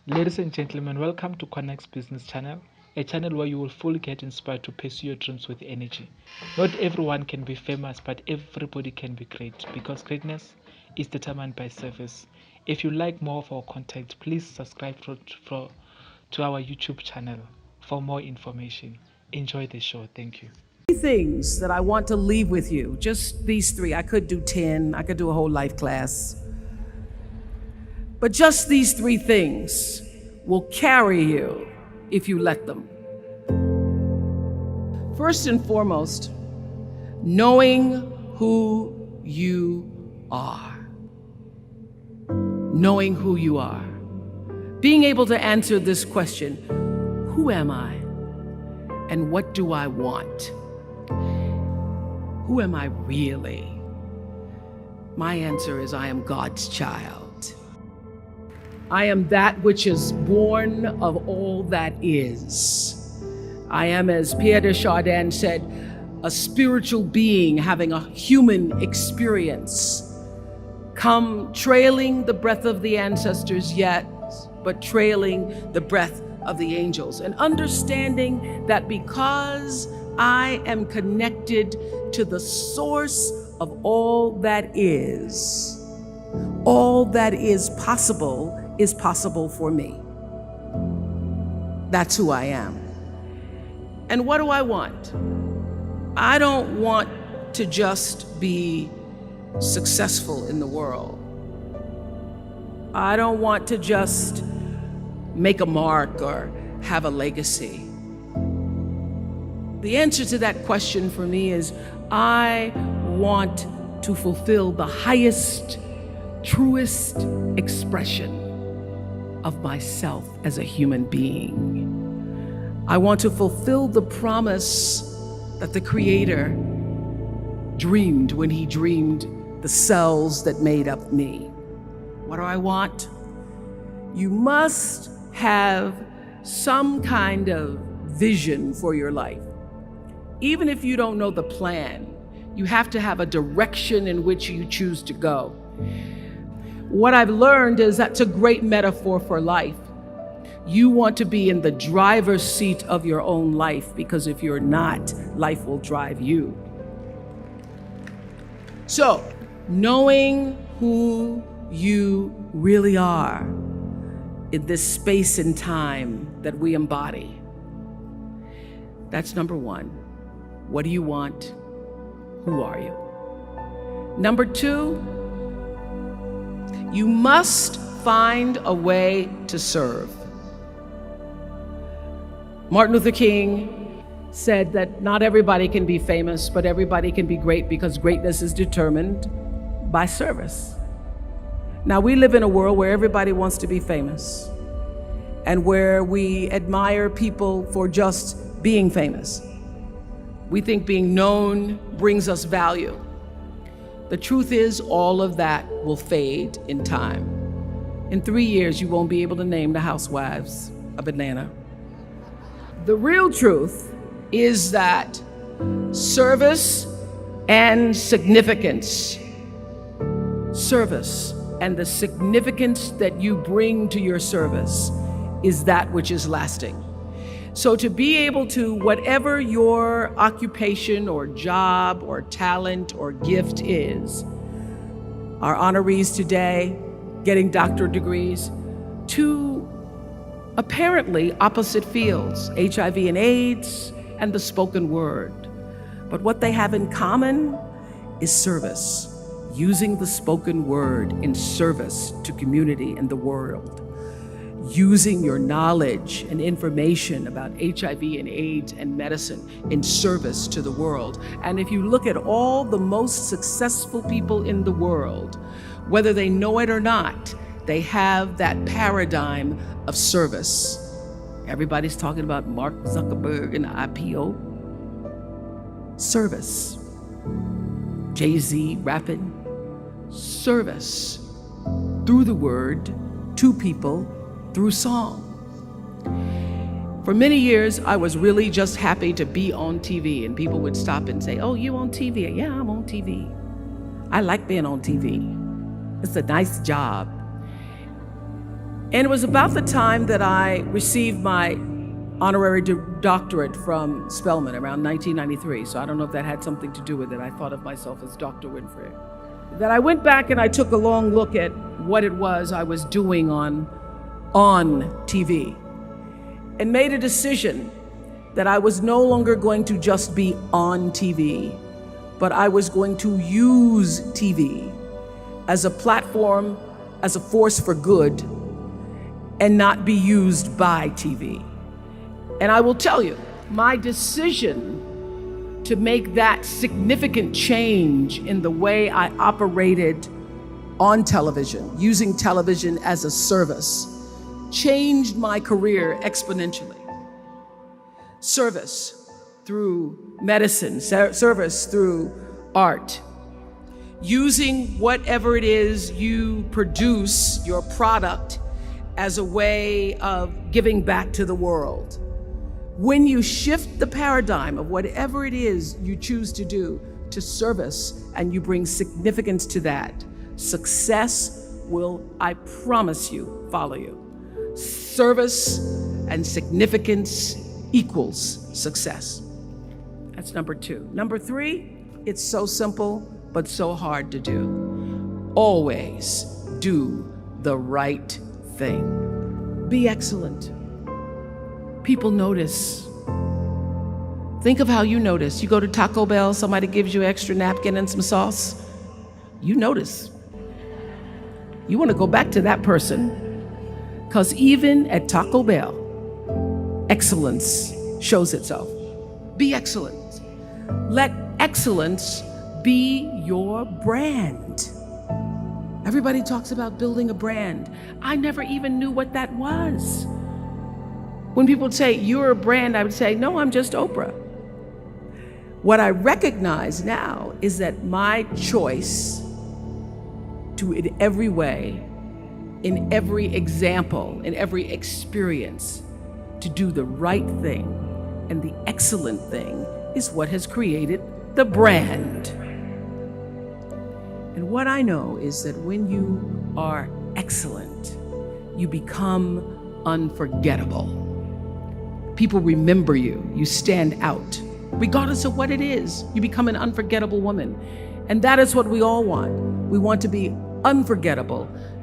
Ladies and gentlemen, welcome to Connect's Business Channel, a channel where you will fully get inspired to pursue your dreams with energy. Not everyone can be famous, but everybody can be great because greatness is determined by service. If you like more of our content, please subscribe to our YouTube channel for more information. Enjoy the show. Thank you. Things that I want to leave with you, just these three. I could do 10, I could do a whole life class. But just these three things will carry you if you let them. First and foremost, knowing who you are. Knowing who you are. Being able to answer this question, who am I? And what do I want? Who am I really? My answer is I am God's child. I am that which is born of all that is. I am, as Pierre de Chardin said, a spiritual being having a human experience. Come trailing the breath of the ancestors yet, but trailing the breath of the angels. And understanding that because I am connected to the source of all that is possible for me. That's who I am. And what do I want? I don't want to just be successful in the world. I don't want to just make a mark or have a legacy. The answer to that question for me is I want to fulfill the highest, truest expression of myself as a human being. I want to fulfill the promise that the Creator dreamed when He dreamed the cells that made up me. What do I want? You must have some kind of vision for your life. Even if you don't know the plan, you have to have a direction in which you choose to go. What I've learned is that's a great metaphor for life. You want to be in the driver's seat of your own life, because if you're not, life will drive you. So, knowing who you really are in this space and time that we embody. That's number one. What do you want? Who are you? Number two, you must find a way to serve. Martin Luther King said that not everybody can be famous, but everybody can be great because greatness is determined by service. Now, we live in a world where everybody wants to be famous and where we admire people for just being famous. We think being known brings us value. The truth is, all of that will fade in time. In 3 years, you won't be able to name the housewives of Atlanta. The real truth is that service and significance, service and the significance that you bring to your service is that which is lasting. So to be able to, whatever your occupation or job or talent or gift is, our honorees today getting doctorate degrees, to apparently opposite fields, HIV and AIDS and the spoken word. But what they have in common is service, using the spoken word in service to community and the world. Using your knowledge and information about HIV and AIDS and medicine in service to the world. And if you look at all the most successful people in the world, whether they know it or not, they have that paradigm of service. Everybody's talking about Mark Zuckerberg and IPO. Service. Jay-Z rapping. Service. Through the word, to people, through song. For many years, I was really just happy to be on TV, and people would stop and say, "Oh, you on TV?" "Yeah, I'm on TV. I like being on TV. It's a nice job." And it was about the time that I received my honorary doctorate from Spelman around 1993. So I don't know if that had something to do with it. I thought of myself as Dr. Winfrey. That I went back and I took a long look at what it was I was doing on TV and made a decision that I was no longer going to just be on TV, but I was going to use TV as a platform, as a force for good, and not be used by TV. And I will tell you, my decision to make that significant change in the way I operated on television, using television as a service, changed my career exponentially. Service through medicine, service through art, using whatever it is you produce, your product, as a way of giving back to the world. When you shift the paradigm of whatever it is you choose to do to service and you bring significance to that, success will, I promise you, follow you. Service and significance equals success. That's number 2. Number 3, it's so simple, but so hard to do. Always do the right thing. Be excellent. People notice. Think of how you notice. You go to Taco Bell, somebody gives you an extra napkin and some sauce. You notice. You want to go back to that person, because even at Taco Bell, excellence shows itself. Be excellent. Let excellence be your brand. Everybody talks about building a brand. I never even knew what that was. When people say, you're a brand, I would say, no, I'm just Oprah. What I recognize now is that my choice to, in every way, in every example, in every experience, to do the right thing and the excellent thing is what has created the brand. And what I know is that when you are excellent, you become unforgettable. People remember you, you stand out. Regardless of what it is, you become an unforgettable woman. And that is what we all want. We want to be unforgettable.